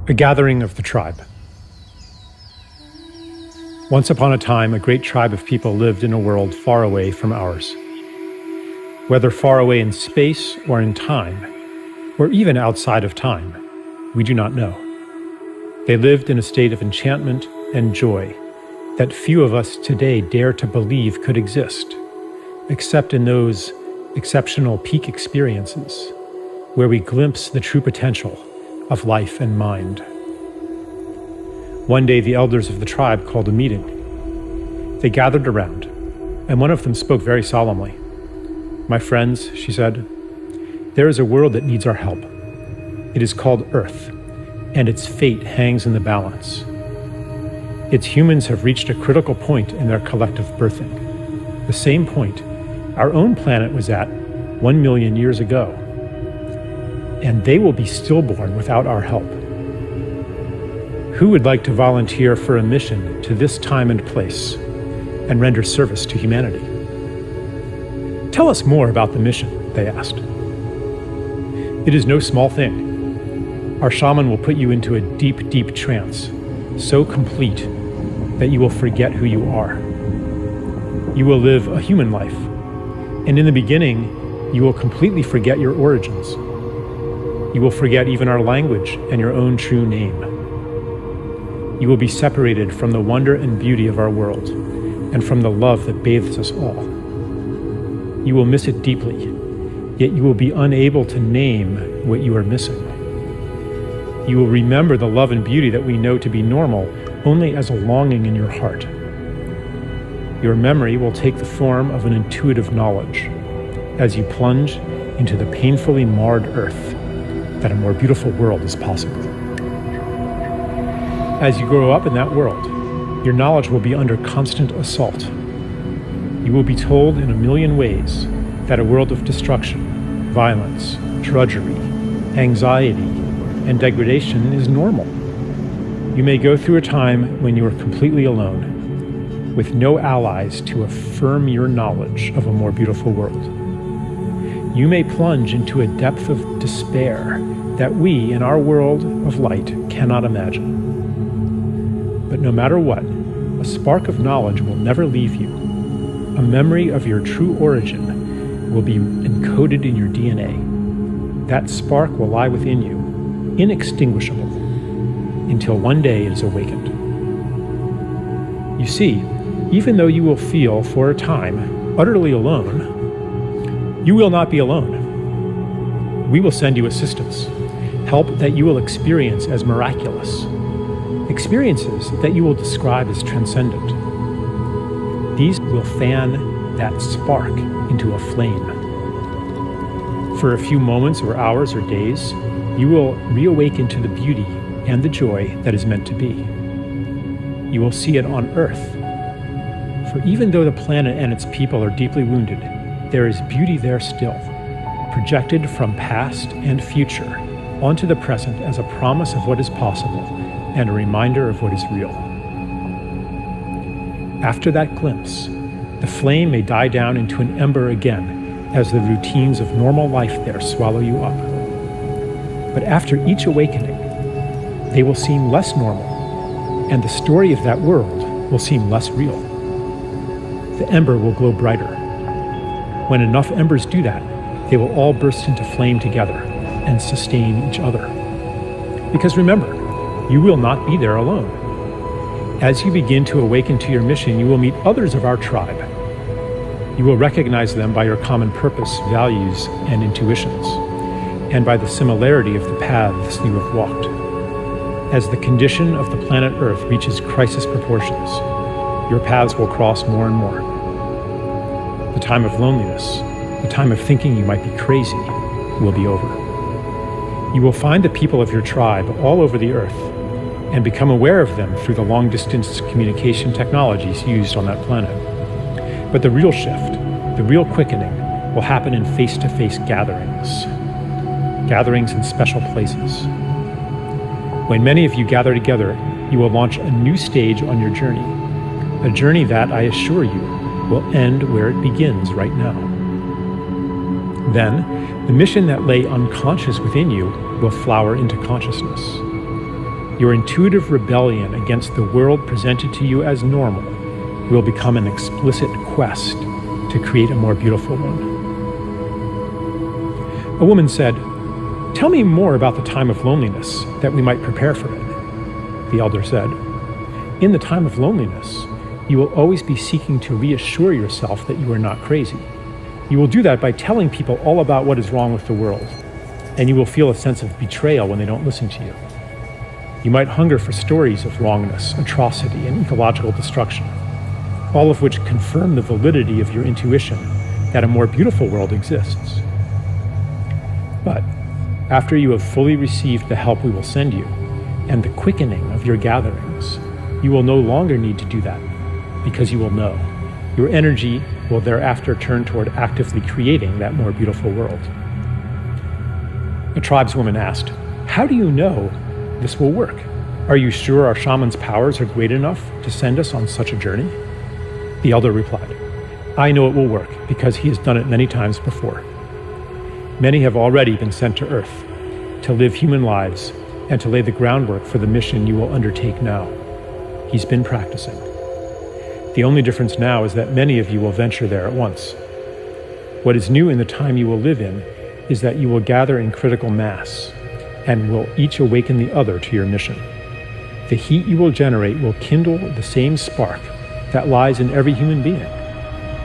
A gathering of the tribe. Once upon a time, a great tribe of people lived in a world far away from ours. Whether far away in space or in time, or even outside of time, we do not know. They lived in a state of enchantment and joy that few of us today dare to believe could exist, except in those exceptional peak experiences where we glimpse the true potential of life and mind. One day, the elders of the tribe called a meeting. They gathered around, and one of them spoke very solemnly. "My friends," she said, "there is a world that needs our help. It is called Earth, and its fate hangs in the balance. Its humans have reached a critical point in their collective birthing, the same point our own planet was at 1 million years ago, and they will be stillborn without our help. Who would like to volunteer for a mission to this time and place and render service to humanity?" "Tell us more about the mission," they asked. "It is no small thing. Our shaman will put you into a deep, deep trance, so complete that you will forget who you are. You will live a human life, and in the beginning, you will completely forget your origins. You will forget even our language and your own true name. You will be separated from the wonder and beauty of our world, and from the love that bathes us all. You will miss it deeply, yet you will be unable to name what you are missing. You will remember the love and beauty that we know to be normal only as a longing in your heart. Your memory will take the form of an intuitive knowledge as you plunge into the painfully marred earth that a more beautiful world is possible. As you grow up in that world, your knowledge will be under constant assault. You will be told in a million ways that a world of destruction, violence, drudgery, anxiety, and degradation is normal. You may go through a time when you are completely alone, with no allies to affirm your knowledge of a more beautiful world. You may plunge into a depth of despair that we, in our world of light, cannot imagine. But no matter what, a spark of knowledge will never leave you. A memory of your true origin will be encoded in your DNA. That spark will lie within you, inextinguishable, until one day it is awakened. You see, even though you will feel, for a time, utterly alone, you will not be alone. We will send you assistance, help that you will experience as miraculous, experiences that you will describe as transcendent. These will fan that spark into a flame. For a few moments or hours or days, you will reawaken to the beauty and the joy that is meant to be. You will see it on Earth. For even though the planet and its people are deeply wounded, there is beauty there still, projected from past and future onto the present as a promise of what is possible and a reminder of what is real. After that glimpse, the flame may die down into an ember again as the routines of normal life there swallow you up. But after each awakening, they will seem less normal, and the story of that world will seem less real. The ember will glow brighter. When enough embers do that, they will all burst into flame together and sustain each other. Because remember, you will not be there alone. As you begin to awaken to your mission, you will meet others of our tribe. You will recognize them by your common purpose, values, and intuitions, and by the similarity of the paths you have walked. As the condition of the planet Earth reaches crisis proportions, your paths will cross more and more. The time of loneliness, the time of thinking you might be crazy, will be over. You will find the people of your tribe all over the Earth and become aware of them through the long-distance communication technologies used on that planet. But the real shift, the real quickening, will happen in face-to-face gatherings in special places. When many of you gather together, you will launch a new stage on your journey, a journey that, I assure you, will end where it begins right now. Then, the mission that lay unconscious within you will flower into consciousness. Your intuitive rebellion against the world presented to you as normal will become an explicit quest to create a more beautiful one. A woman said, "Tell me more about the time of loneliness, that we might prepare for it." The elder said, "In the time of loneliness, you will always be seeking to reassure yourself that you are not crazy. You will do that by telling people all about what is wrong with the world, and you will feel a sense of betrayal when they don't listen to you. You might hunger for stories of wrongness, atrocity, and ecological destruction, all of which confirm the validity of your intuition that a more beautiful world exists. But after you have fully received the help we will send you, and the quickening of your gatherings, you will no longer need to do that, because you will know. Your energy will thereafter turn toward actively creating that more beautiful world." A tribeswoman asked, "How do you know this will work? Are you sure our shaman's powers are great enough to send us on such a journey?" The elder replied, "I know it will work because he has done it many times before. Many have already been sent to Earth to live human lives and to lay the groundwork for the mission you will undertake now. He's been practicing. The only difference now is that many of you will venture there at once. What is new in the time you will live in is that you will gather in critical mass and will each awaken the other to your mission. The heat you will generate will kindle the same spark that lies in every human being.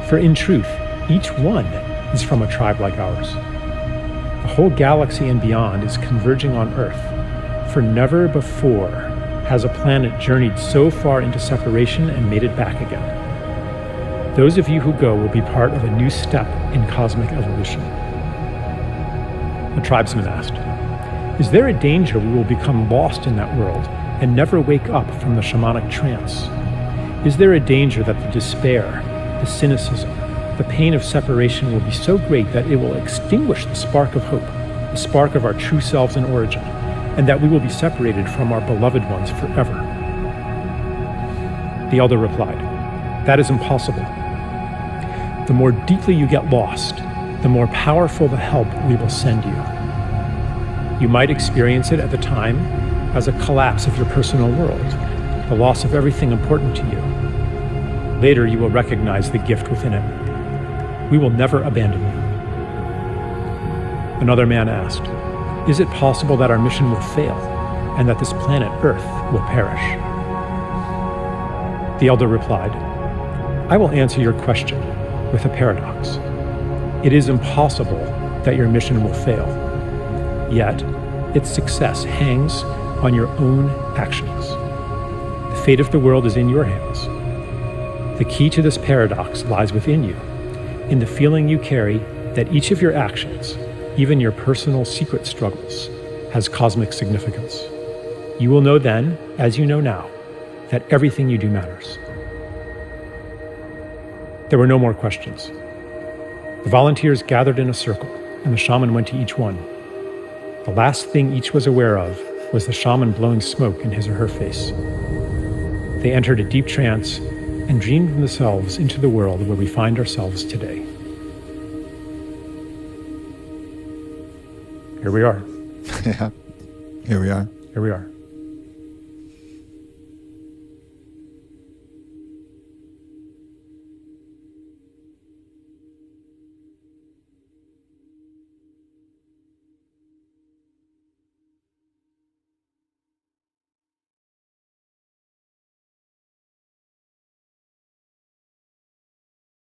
For in truth, each one is from a tribe like ours. The whole galaxy and beyond is converging on Earth, for never before has a planet journeyed so far into separation and made it back again. Those of you who go will be part of a new step in cosmic evolution." A tribesman asked, "Is there a danger we will become lost in that world and never wake up from the shamanic trance? Is there a danger that the despair, the cynicism, the pain of separation will be so great that it will extinguish the spark of hope, the spark of our true selves and origin, and that we will be separated from our beloved ones forever?" The elder replied, "That is impossible. The more deeply you get lost, the more powerful the help we will send you. You might experience it at the time as a collapse of your personal world, the loss of everything important to you. Later, you will recognize the gift within it. We will never abandon you." Another man asked, "Is it possible that our mission will fail and that this planet Earth will perish?" The elder replied, "I will answer your question with a paradox. It is impossible that your mission will fail, yet its success hangs on your own actions. The fate of the world is in your hands. The key to this paradox lies within you, in the feeling you carry that each of your actions, even your personal secret struggles, has cosmic significance. You will know then, as you know now, that everything you do matters." There were no more questions. The volunteers gathered in a circle, and the shaman went to each one. The last thing each was aware of was the shaman blowing smoke in his or her face. They entered a deep trance and dreamed themselves into the world where we find ourselves today. Here we are. Yeah, here we are. Here we are.